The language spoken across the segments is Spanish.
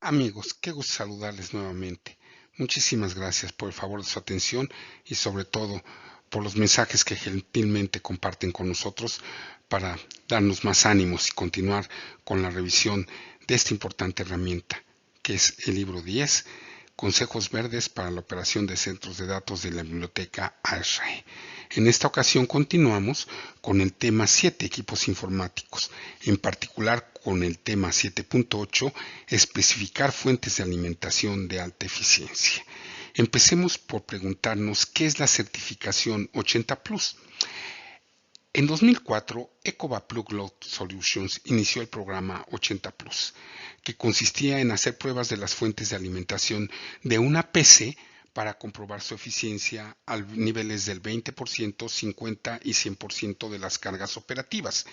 Amigos, qué gusto saludarles nuevamente. Muchísimas gracias por el favor de su atención y sobre todo por los mensajes que gentilmente comparten con nosotros para darnos más ánimos y continuar con la revisión de esta importante herramienta, que es el libro 10, Consejos Verdes para la operación de centros de datos de la biblioteca ASRAE. En esta ocasión continuamos con el tema 7, equipos informáticos, en particular con el tema 7.8, especificar fuentes de alimentación de alta eficiencia. Empecemos por preguntarnos qué es la certificación 80 Plus. En 2004, Ecova Plug Load Solutions inició el programa 80 Plus, que consistía en hacer pruebas de las fuentes de alimentación de una PC para comprobar su eficiencia a niveles del 20%, 50% y 100% de las cargas operativas.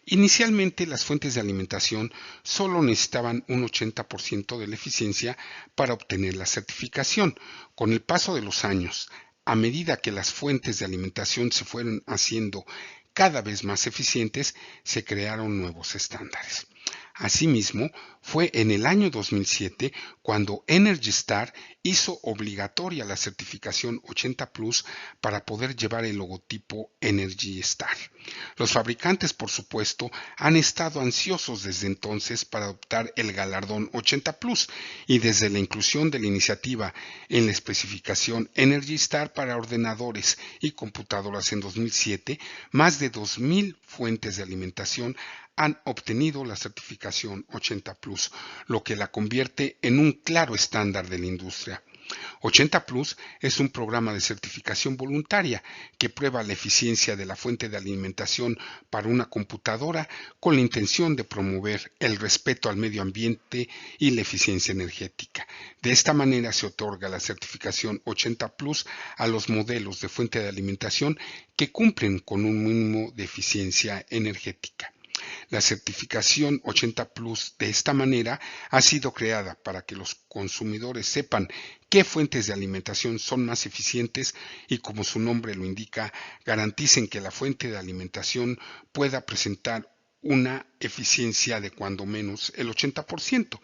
Inicialmente, las fuentes de alimentación solo necesitaban un 80% de la eficiencia para obtener la certificación. Con el paso de los años, a medida que las fuentes de alimentación se fueron haciendo cada vez más eficientes, se crearon nuevos estándares. Asimismo, fue en el año 2007 cuando Energy Star hizo obligatoria la certificación 80 Plus para poder llevar el logotipo Energy Star. Los fabricantes, por supuesto, han estado ansiosos desde entonces para adoptar el galardón 80 Plus y desde la inclusión de la iniciativa en la especificación Energy Star para ordenadores y computadoras en 2007, más de 2,000 fuentes de alimentación han obtenido la certificación 80 Plus, lo que la convierte en un claro estándar de la industria. 80 Plus es un programa de certificación voluntaria que prueba la eficiencia de la fuente de alimentación para una computadora con la intención de promover el respeto al medio ambiente y la eficiencia energética. De esta manera se otorga la certificación 80 Plus a los modelos de fuente de alimentación que cumplen con un mínimo de eficiencia energética. La certificación 80 Plus de esta manera ha sido creada para que los consumidores sepan qué fuentes de alimentación son más eficientes y, como su nombre lo indica, garanticen que la fuente de alimentación pueda presentar una eficiencia de cuando menos el 80%.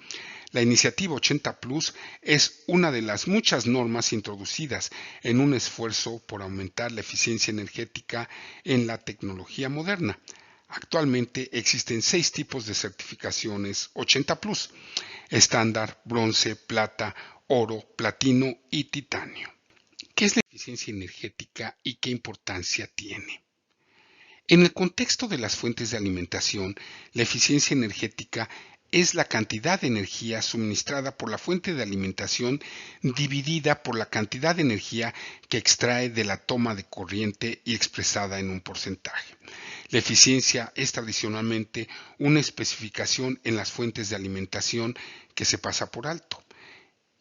La iniciativa 80 Plus es una de las muchas normas introducidas en un esfuerzo por aumentar la eficiencia energética en la tecnología moderna. Actualmente existen 6 tipos de certificaciones 80 Plus: estándar, bronce, plata, oro, platino y titanio. ¿Qué es la eficiencia energética y qué importancia tiene? En el contexto de las fuentes de alimentación, la eficiencia energética es la cantidad de energía suministrada por la fuente de alimentación dividida por la cantidad de energía que extrae de la toma de corriente y expresada en un porcentaje. La eficiencia es tradicionalmente una especificación en las fuentes de alimentación que se pasa por alto,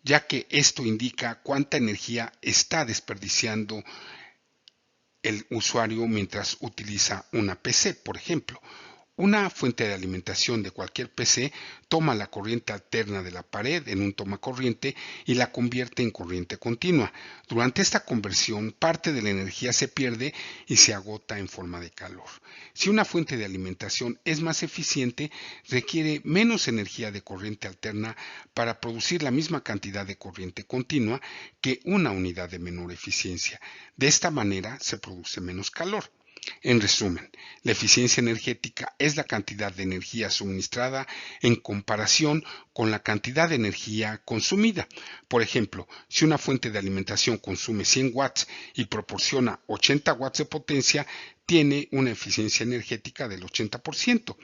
ya que esto indica cuánta energía está desperdiciando el usuario mientras utiliza una PC, por ejemplo. Una fuente de alimentación de cualquier PC toma la corriente alterna de la pared en un tomacorriente y la convierte en corriente continua. Durante esta conversión, parte de la energía se pierde y se agota en forma de calor. Si una fuente de alimentación es más eficiente, requiere menos energía de corriente alterna para producir la misma cantidad de corriente continua que una unidad de menor eficiencia. De esta manera se produce menos calor. En resumen, la eficiencia energética es la cantidad de energía suministrada en comparación con la cantidad de energía consumida. Por ejemplo, si una fuente de alimentación consume 100 watts y proporciona 80 watts de potencia, tiene una eficiencia energética del 80%.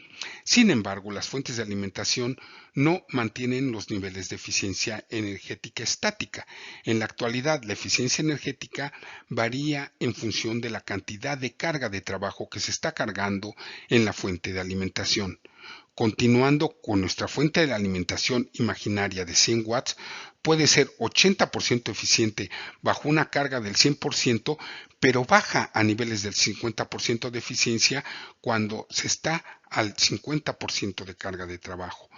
Sin embargo, las fuentes de alimentación no mantienen los niveles de eficiencia energética estática. En la actualidad, la eficiencia energética varía en función de la cantidad de carga de trabajo que se está cargando en la fuente de alimentación. Continuando con nuestra fuente de alimentación imaginaria de 100 watts, puede ser 80% eficiente bajo una carga del 100%, pero baja a niveles del 50% de eficiencia cuando se está al 50% de carga de trabajo.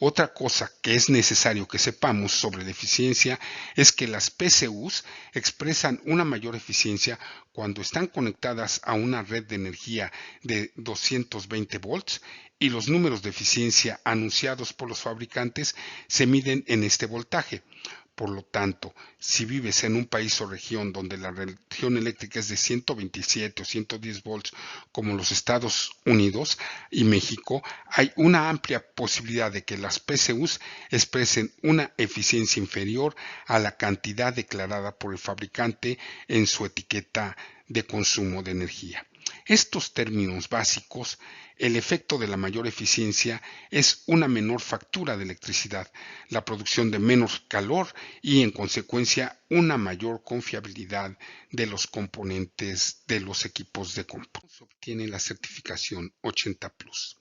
Otra cosa que es necesario que sepamos sobre la eficiencia es que las PCUs expresan una mayor eficiencia cuando están conectadas a una red de energía de 220 volts y los números de eficiencia anunciados por los fabricantes se miden en este voltaje. Por lo tanto, si vives en un país o región donde la región eléctrica es de 127 o 110 volts, como los Estados Unidos y México, hay una amplia posibilidad de que las PCUs expresen una eficiencia inferior a la cantidad declarada por el fabricante en su etiqueta de consumo de energía. Estos términos básicos, el efecto de la mayor eficiencia es una menor factura de electricidad, la producción de menos calor y, en consecuencia, una mayor confiabilidad de los componentes de los equipos de cómputo. Se obtiene la certificación 80 Plus.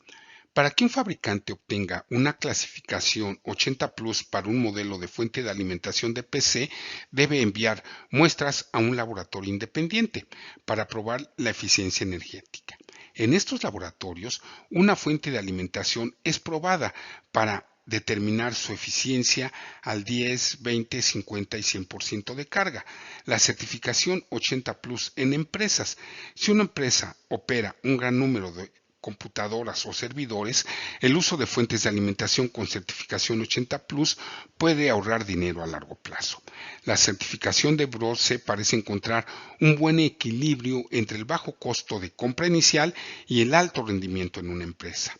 Para que un fabricante obtenga una clasificación 80 Plus para un modelo de fuente de alimentación de PC, debe enviar muestras a un laboratorio independiente para probar la eficiencia energética. En estos laboratorios, una fuente de alimentación es probada para determinar su eficiencia al 10, 20, 50 y 100% de carga. La certificación 80 Plus en empresas. Si una empresa opera un gran número de computadoras o servidores, el uso de fuentes de alimentación con certificación 80 Plus puede ahorrar dinero a largo plazo. La certificación de Brose parece encontrar un buen equilibrio entre el bajo costo de compra inicial y el alto rendimiento en una empresa.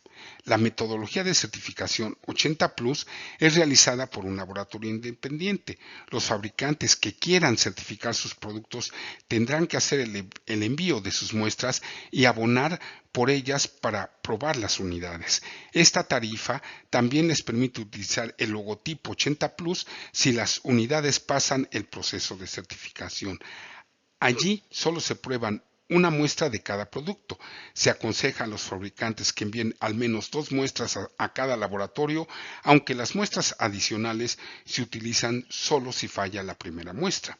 La metodología de certificación 80 Plus es realizada por un laboratorio independiente. Los fabricantes que quieran certificar sus productos tendrán que hacer el envío de sus muestras y abonar por ellas para probar las unidades. Esta tarifa también les permite utilizar el logotipo 80 Plus si las unidades pasan el proceso de certificación. Allí solo se prueban una muestra de cada producto. Se aconseja a los fabricantes que envíen al menos 2 muestras a cada laboratorio, aunque las muestras adicionales se utilizan solo si falla la primera muestra.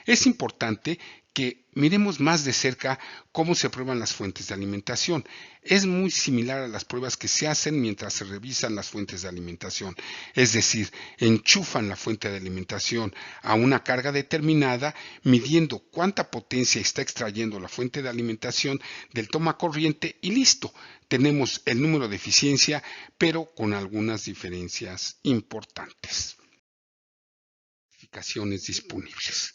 Es importante que miremos más de cerca cómo se prueban las fuentes de alimentación. Es muy similar a las pruebas que se hacen mientras se revisan las fuentes de alimentación. Es decir, enchufan la fuente de alimentación a una carga determinada, midiendo cuánta potencia está extrayendo la fuente de alimentación del toma corriente y listo. Tenemos el número de eficiencia, pero con algunas diferencias importantes. Certificaciones disponibles.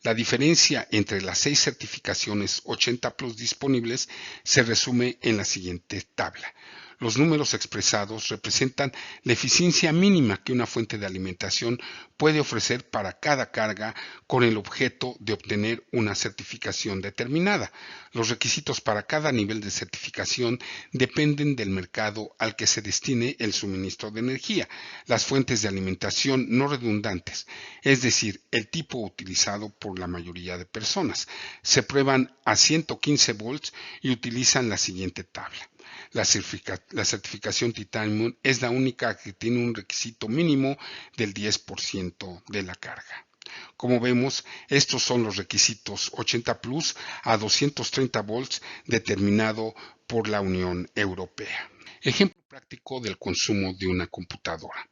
La diferencia entre las 6 certificaciones 80 Plus disponibles se resume en la siguiente tabla. Los números expresados representan la eficiencia mínima que una fuente de alimentación puede ofrecer para cada carga con el objeto de obtener una certificación determinada. Los requisitos para cada nivel de certificación dependen del mercado al que se destine el suministro de energía. Las fuentes de alimentación no redundantes, es decir, el tipo utilizado por la mayoría de personas, se prueban a 115 volts y utilizan la siguiente tabla. La certificación Titanium es la única que tiene un requisito mínimo del 10% de la carga. Como vemos, estos son los requisitos 80 Plus a 230 volts determinado por la Unión Europea. Ejemplo práctico del consumo de una computadora.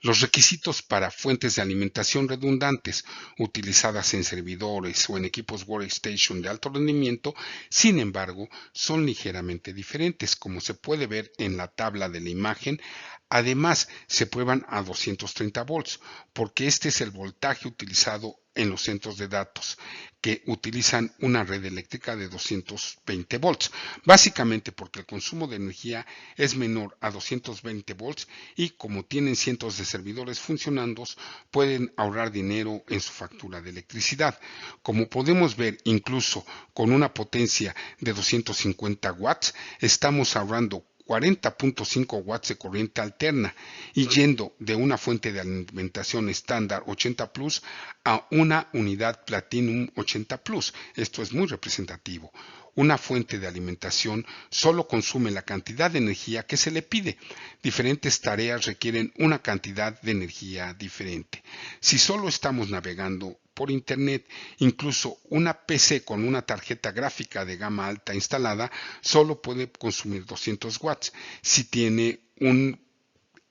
Los requisitos para fuentes de alimentación redundantes utilizadas en servidores o en equipos workstation de alto rendimiento, sin embargo, son ligeramente diferentes, como se puede ver en la tabla de la imagen. Además, se prueban a 230 volts, porque este es el voltaje utilizado en los centros de datos, que utilizan una red eléctrica de 220 volts, básicamente porque el consumo de energía es menor a 220 volts y como tienen cientos de servidores funcionando, pueden ahorrar dinero en su factura de electricidad. Como podemos ver, incluso con una potencia de 250 watts, estamos ahorrando 40.5 watts de corriente alterna y yendo de una fuente de alimentación estándar 80 Plus a una unidad Platinum 80 Plus. Esto es muy representativo. Una fuente de alimentación solo consume la cantidad de energía que se le pide. Diferentes tareas requieren una cantidad de energía diferente. Si solo estamos navegando por Internet, incluso una PC con una tarjeta gráfica de gama alta instalada solo puede consumir 200 watts. Si tiene un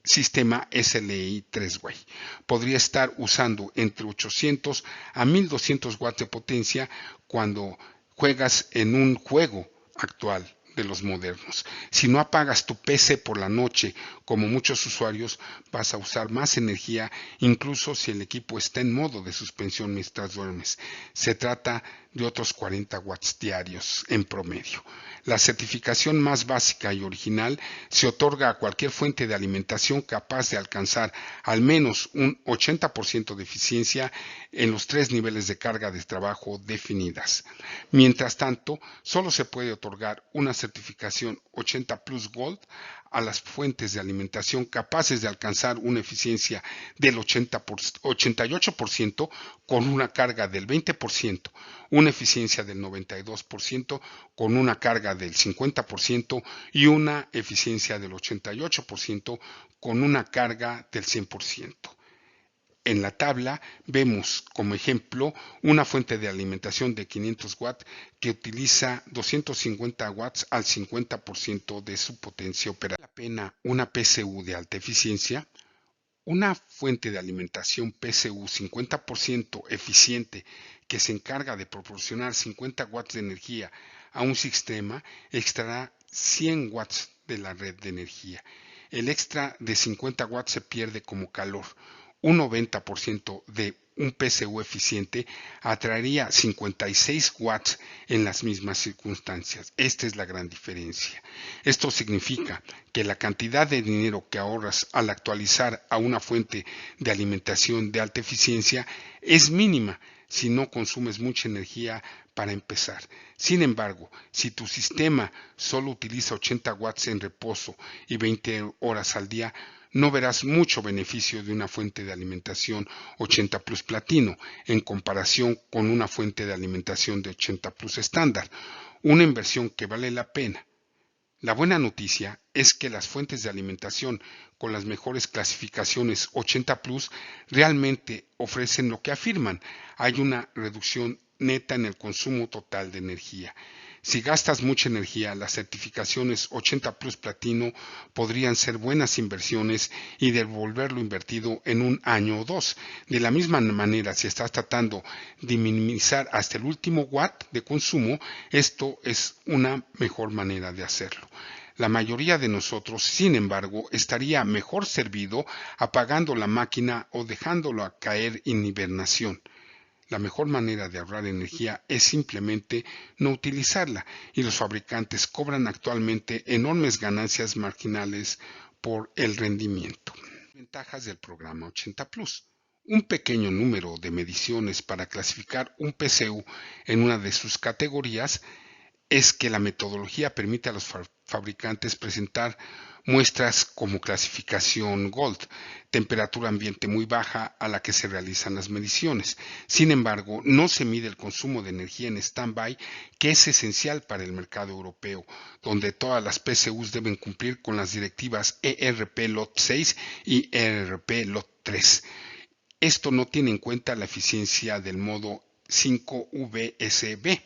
sistema SLI 3-way, podría estar usando entre 800 a 1200 watts de potencia cuando juegas en un juego actual de los modernos. Si no apagas tu PC por la noche, como muchos usuarios, vas a usar más energía, incluso si el equipo está en modo de suspensión mientras duermes. Se trata de otros 40 watts diarios en promedio. La certificación más básica y original se otorga a cualquier fuente de alimentación capaz de alcanzar al menos un 80% de eficiencia en los 3 niveles de carga de trabajo definidas. Mientras tanto, solo se puede otorgar una certificación 80 Plus Gold a las fuentes de alimentación capaces de alcanzar una eficiencia del 88% con una carga del 20%, una eficiencia del 92% con una carga del 50% y una eficiencia del 88% con una carga del 100%. En la tabla vemos como ejemplo una fuente de alimentación de 500 watts que utiliza 250 watts al 50% de su potencia operativa. ¿Vale la pena una PCU de alta eficiencia? Una fuente de alimentación PCU 50% eficiente que se encarga de proporcionar 50 watts de energía a un sistema extraerá 100 watts de la red de energía. El extra de 50 watts se pierde como calor. Un 90% de un PCU eficiente atraería 56 watts en las mismas circunstancias. Esta es la gran diferencia. Esto significa que la cantidad de dinero que ahorras al actualizar a una fuente de alimentación de alta eficiencia es mínima si no consumes mucha energía para empezar. Sin embargo, si tu sistema solo utiliza 80 watts en reposo y 20 horas al día, no verás mucho beneficio de una fuente de alimentación 80 Plus Platino en comparación con una fuente de alimentación de 80 Plus estándar, una inversión que vale la pena. La buena noticia es que las fuentes de alimentación con las mejores clasificaciones 80 Plus realmente ofrecen lo que afirman. Hay una reducción neta en el consumo total de energía. Si gastas mucha energía, las certificaciones 80 Plus Platino podrían ser buenas inversiones y devolver lo invertido en un año o dos. De la misma manera, si estás tratando de minimizar hasta el último watt de consumo, esto es una mejor manera de hacerlo. La mayoría de nosotros, sin embargo, estaría mejor servido apagando la máquina o dejándolo caer en hibernación. La mejor manera de ahorrar energía es simplemente no utilizarla, y los fabricantes cobran actualmente enormes ganancias marginales por el rendimiento. Ventajas del programa 80 Plus. Un pequeño número de mediciones para clasificar un PCU en una de sus categorías es que la metodología permite a los fabricantes presentar muestras como clasificación Gold, temperatura ambiente muy baja a la que se realizan las mediciones. Sin embargo, no se mide el consumo de energía en stand-by, que es esencial para el mercado europeo, donde todas las PCUs deben cumplir con las directivas ERP Lot 6 y ERP Lot 3. Esto no tiene en cuenta la eficiencia del modo 5VSB.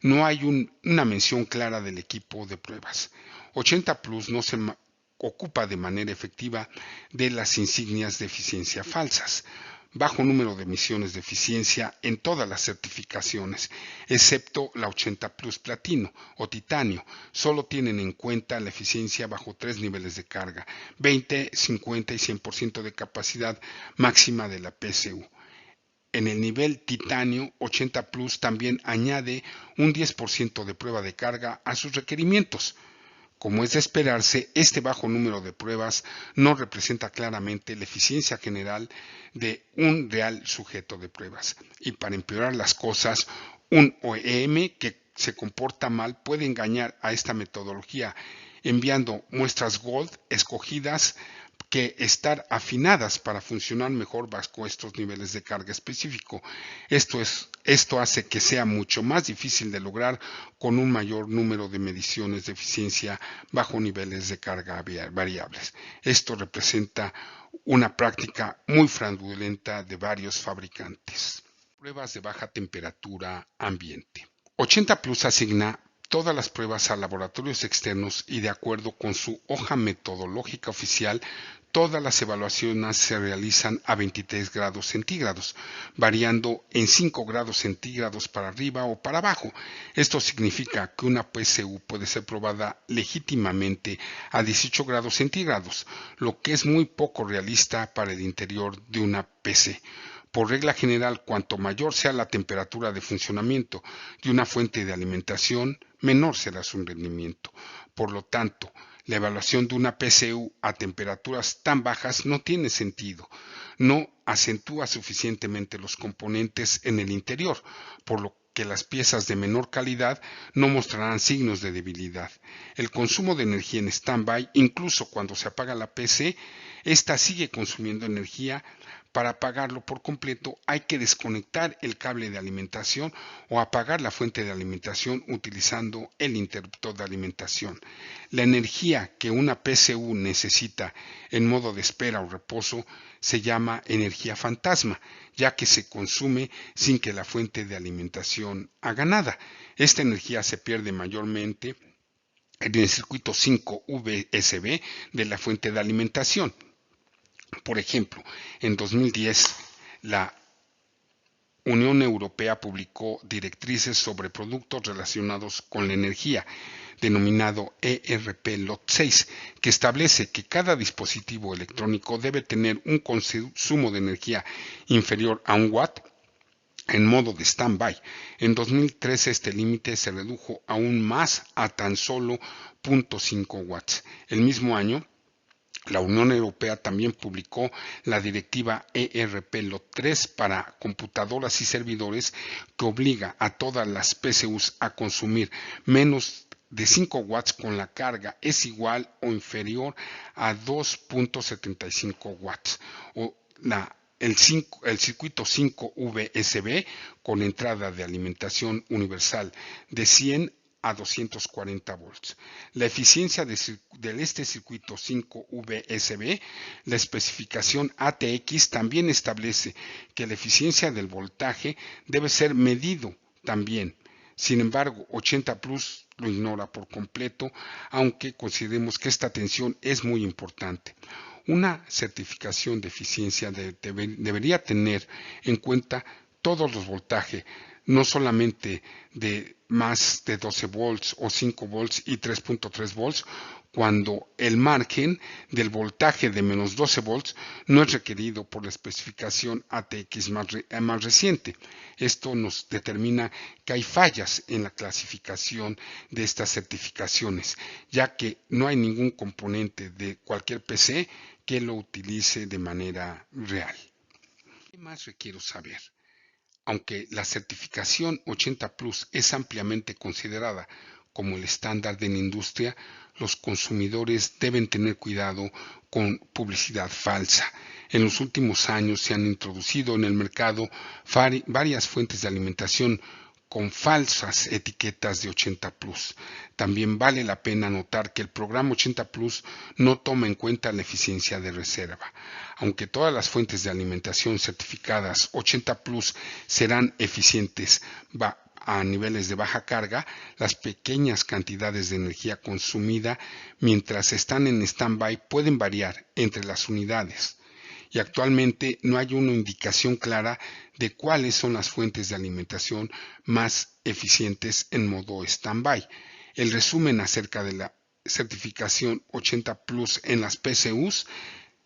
No hay una mención clara del equipo de pruebas. 80 Plus no se ocupa de manera efectiva de las insignias de eficiencia falsas. Bajo número de emisiones de eficiencia en todas las certificaciones, excepto la 80 Plus Platino o Titanio. Solo tienen en cuenta la eficiencia bajo 3 niveles de carga, 20, 50 y 100% de capacidad máxima de la PCU. En el nivel Titanio 80 Plus también añade un 10% de prueba de carga a sus requerimientos. Como es de esperarse, este bajo número de pruebas no representa claramente la eficiencia general de un real sujeto de pruebas. Y para empeorar las cosas, un OEM que se comporta mal puede engañar a esta metodología, enviando muestras Gold escogidas que estar afinadas para funcionar mejor bajo estos niveles de carga específico. Esto hace que sea mucho más difícil de lograr con un mayor número de mediciones de eficiencia bajo niveles de carga variables. Esto representa una práctica muy fraudulenta de varios fabricantes. Pruebas de baja temperatura ambiente. 80 Plus asigna todas las pruebas a laboratorios externos y de acuerdo con su hoja metodológica oficial, todas las evaluaciones se realizan a 23 grados centígrados, variando en 5 grados centígrados para arriba o para abajo. Esto significa que una PSU puede ser probada legítimamente a 18 grados centígrados, lo que es muy poco realista para el interior de una PC. Por regla general, cuanto mayor sea la temperatura de funcionamiento de una fuente de alimentación, menor será su rendimiento. Por lo tanto, la evaluación de una PSU a temperaturas tan bajas no tiene sentido. No acentúa suficientemente los componentes en el interior, por lo que las piezas de menor calidad no mostrarán signos de debilidad. El consumo de energía en stand-by, incluso cuando se apaga la PC, esta sigue consumiendo energía. Para apagarlo por completo hay que desconectar el cable de alimentación o apagar la fuente de alimentación utilizando el interruptor de alimentación. La energía que una PSU necesita en modo de espera o reposo se llama energía fantasma, ya que se consume sin que la fuente de alimentación haga nada. Esta energía se pierde mayormente en el circuito 5 VSB de la fuente de alimentación. Por ejemplo, en 2010, la Unión Europea publicó directrices sobre productos relacionados con la energía, denominado ERP Lot 6, que establece que cada dispositivo electrónico debe tener un consumo de energía inferior a 1 watt en modo de stand-by. En 2013 este límite se redujo aún más a tan solo 0.5 watts. El mismo año, la Unión Europea también publicó la directiva ERP Lot 3 para computadoras y servidores que obliga a todas las PCUs a consumir menos de 5 watts con la carga es igual o inferior a 2.75 watts. El circuito 5 VSB con entrada de alimentación universal de 100 a 240 volts. La eficiencia de este circuito 5 VSB, la especificación ATX también establece que la eficiencia del voltaje debe ser medido también. Sin embargo, 80 Plus lo ignora por completo, aunque consideremos que esta tensión es muy importante. Una certificación de eficiencia debería tener en cuenta todos los voltajes, no solamente de más de 12 volts o 5 volts y 3.3 volts, cuando el margen del voltaje de menos 12 volts no es requerido por la especificación ATX más reciente. Esto nos determina que hay fallas en la clasificación de estas certificaciones, ya que no hay ningún componente de cualquier PC que lo utilice de manera real. ¿Qué más requiero saber? Aunque la certificación 80 Plus es ampliamente considerada como el estándar de la industria, los consumidores deben tener cuidado con publicidad falsa. En los últimos años se han introducido en el mercado varias fuentes de alimentación con falsas etiquetas de 80 Plus. También vale la pena notar que el programa 80 Plus no toma en cuenta la eficiencia de reserva. Aunque todas las fuentes de alimentación certificadas 80 Plus serán eficientes a niveles de baja carga, las pequeñas cantidades de energía consumida mientras están en stand-by pueden variar entre las unidades. Y actualmente no hay una indicación clara de cuáles son las fuentes de alimentación más eficientes en modo stand-by. El resumen acerca de la certificación 80 Plus en las PCUs: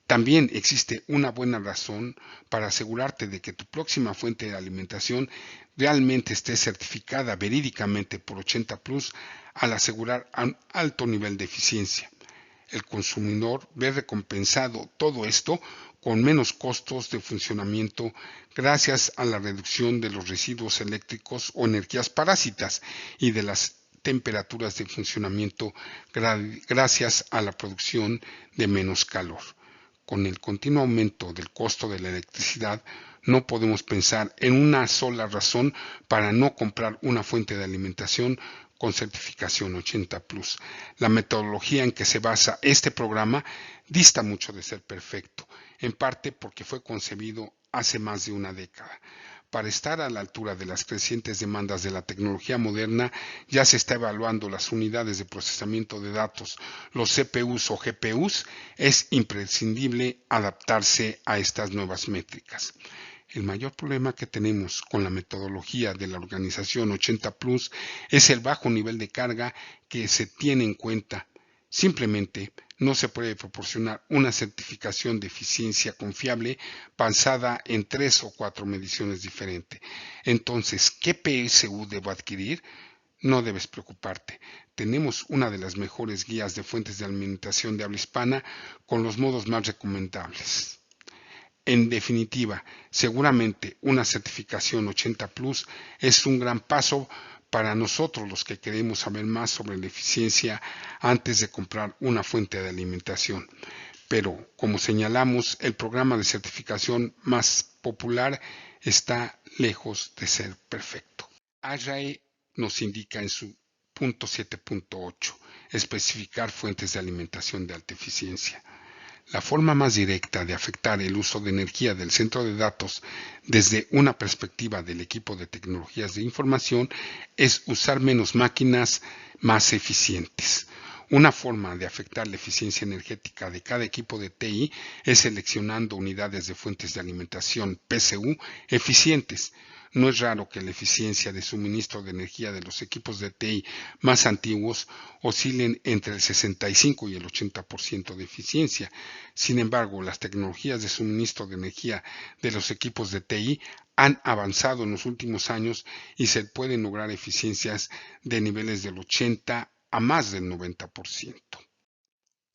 también existe una buena razón para asegurarte de que tu próxima fuente de alimentación realmente esté certificada verídicamente por 80 Plus al asegurar un alto nivel de eficiencia. El consumidor ve recompensado todo esto con menos costos de funcionamiento gracias a la reducción de los residuos eléctricos o energías parásitas y de las temperaturas de funcionamiento gracias a la producción de menos calor. Con el continuo aumento del costo de la electricidad, no podemos pensar en una sola razón para no comprar una fuente de alimentación con certificación 80 Plus. La metodología en que se basa este programa dista mucho de ser perfecto, en parte porque fue concebido hace más de una década. Para estar a la altura de las crecientes demandas de la tecnología moderna, ya se está evaluando las unidades de procesamiento de datos, los CPUs o GPUs. Es imprescindible adaptarse a estas nuevas métricas. El mayor problema que tenemos con la metodología de la organización 80 Plus es el bajo nivel de carga que se tiene en cuenta. Simplemente no se puede proporcionar una certificación de eficiencia confiable basada en 3 o 4 mediciones diferentes. Entonces, ¿qué PSU debo adquirir? No debes preocuparte. Tenemos una de las mejores guías de fuentes de alimentación de habla hispana con los modos más recomendables. En definitiva, seguramente una certificación 80 Plus es un gran paso para nosotros los que queremos saber más sobre la eficiencia antes de comprar una fuente de alimentación. Pero, como señalamos, el programa de certificación más popular está lejos de ser perfecto. ARAE nos indica en su punto 7.8 especificar fuentes de alimentación de alta eficiencia. La forma más directa de afectar el uso de energía del centro de datos desde una perspectiva del equipo de tecnologías de información es usar menos máquinas más eficientes. Una forma de afectar la eficiencia energética de cada equipo de TI es seleccionando unidades de fuentes de alimentación PSU eficientes. No es raro que la eficiencia de suministro de energía de los equipos de TI más antiguos oscilen entre el 65 y el 80% de eficiencia. Sin embargo, las tecnologías de suministro de energía de los equipos de TI han avanzado en los últimos años y se pueden lograr eficiencias de niveles del 80 a más del 90%.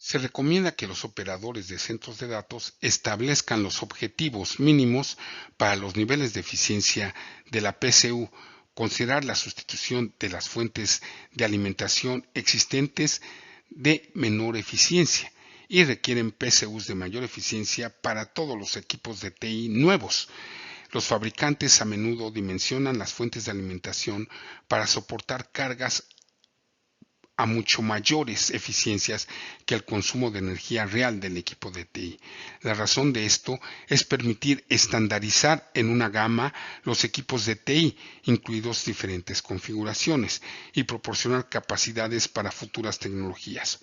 Se recomienda que los operadores de centros de datos establezcan los objetivos mínimos para los niveles de eficiencia de la PSU, considerar la sustitución de las fuentes de alimentación existentes de menor eficiencia y requieren PSUs de mayor eficiencia para todos los equipos de TI nuevos. Los fabricantes a menudo dimensionan las fuentes de alimentación para soportar cargas a mucho mayores eficiencias que el consumo de energía real del equipo de TI. La razón de esto es permitir estandarizar en una gama los equipos de TI, incluidos diferentes configuraciones, y proporcionar capacidades para futuras tecnologías.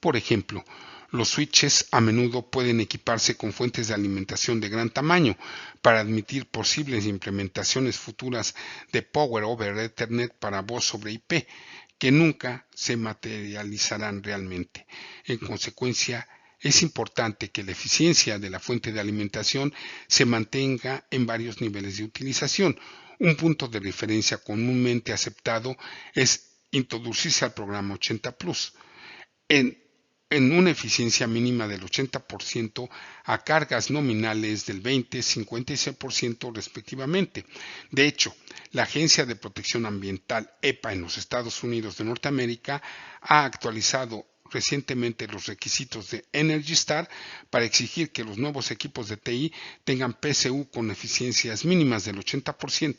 Por ejemplo, los switches a menudo pueden equiparse con fuentes de alimentación de gran tamaño para admitir posibles implementaciones futuras de Power over Ethernet para voz sobre IP, que nunca se materializarán realmente. En consecuencia, es importante que la eficiencia de la fuente de alimentación se mantenga en varios niveles de utilización. Un punto de referencia comúnmente aceptado es introducirse al programa 80 Plus. En una eficiencia mínima del 80% a cargas nominales del 20, 50 y 100% respectivamente. De hecho, la Agencia de Protección Ambiental EPA en los Estados Unidos de Norteamérica ha actualizado recientemente los requisitos de Energy Star para exigir que los nuevos equipos de TI tengan PSU con eficiencias mínimas del 80%.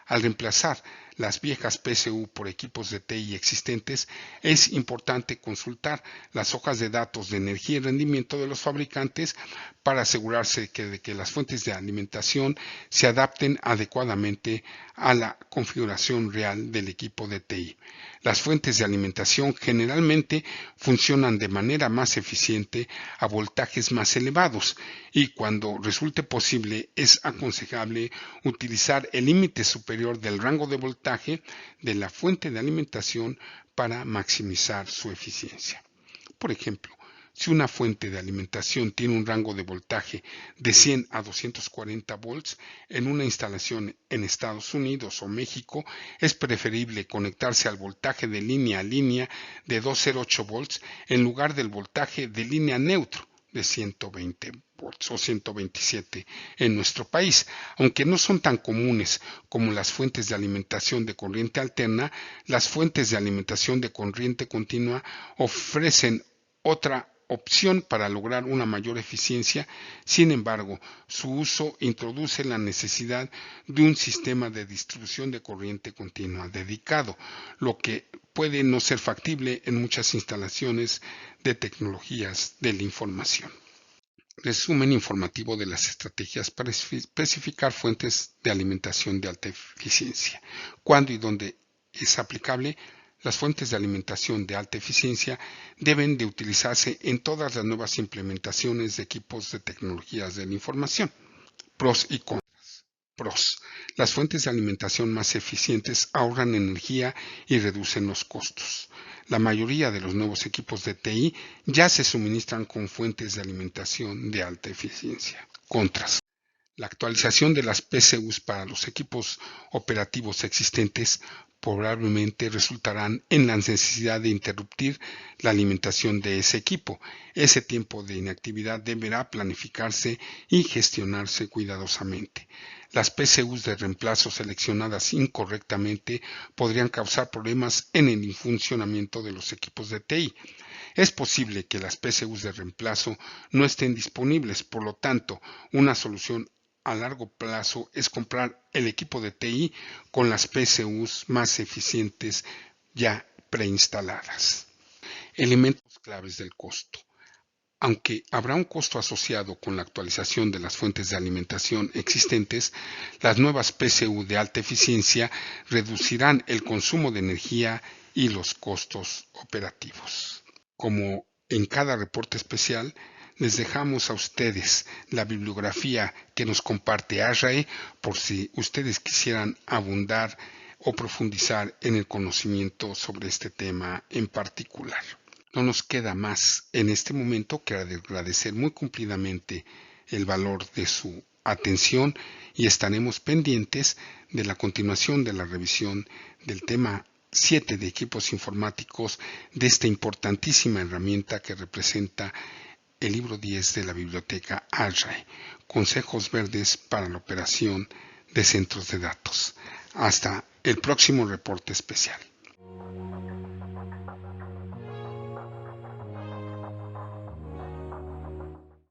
Al reemplazar las viejas PSU por equipos de TI existentes, es importante consultar las hojas de datos de energía y rendimiento de los fabricantes para asegurarse de que las fuentes de alimentación se adapten adecuadamente a la configuración real del equipo de TI. Las fuentes de alimentación generalmente funcionan de manera más eficiente a voltajes más elevados y cuando resulte posible es aconsejable utilizar el límite superior del rango de voltaje de la fuente de alimentación para maximizar su eficiencia. Por ejemplo, si una fuente de alimentación tiene un rango de voltaje de 100 a 240 volts en una instalación en Estados Unidos o México, es preferible conectarse al voltaje de línea a línea de 208 volts en lugar del voltaje de línea neutro de 120 volts o 127 en nuestro país. Aunque no son tan comunes como las fuentes de alimentación de corriente alterna, las fuentes de alimentación de corriente continua ofrecen otra opción para lograr una mayor eficiencia. Sin embargo, su uso introduce la necesidad de un sistema de distribución de corriente continua dedicado, lo que puede no ser factible en muchas instalaciones de tecnologías de la información. Resumen informativo de las estrategias para especificar fuentes de alimentación de alta eficiencia. Cuando y donde es aplicable, las fuentes de alimentación de alta eficiencia deben de utilizarse en todas las nuevas implementaciones de equipos de tecnologías de la información. Pros y contras. Pros. Las fuentes de alimentación más eficientes ahorran energía y reducen los costos. La mayoría de los nuevos equipos de TI ya se suministran con fuentes de alimentación de alta eficiencia. Contras. La actualización de las PCUs para los equipos operativos existentes probablemente resultarán en la necesidad de interrumpir la alimentación de ese equipo. Ese tiempo de inactividad deberá planificarse y gestionarse cuidadosamente. Las PCUs de reemplazo seleccionadas incorrectamente podrían causar problemas en el funcionamiento de los equipos de TI. Es posible que las PCUs de reemplazo no estén disponibles, por lo tanto, una solución a largo plazo es comprar el equipo de TI con las PCUs más eficientes ya preinstaladas. Elementos claves del costo. Aunque habrá un costo asociado con la actualización de las fuentes de alimentación existentes, las nuevas PCU de alta eficiencia reducirán el consumo de energía y los costos operativos. Como en cada reporte especial, les dejamos a ustedes la bibliografía que nos comparte ASRAE por si ustedes quisieran abundar o profundizar en el conocimiento sobre este tema en particular. No nos queda más en este momento que agradecer muy cumplidamente el valor de su atención y estaremos pendientes de la continuación de la revisión del tema 7 de equipos informáticos de esta importantísima herramienta que representa el libro 10 de la biblioteca ASRAE, Consejos Verdes para la Operación de Centros de Datos. Hasta el próximo reporte especial.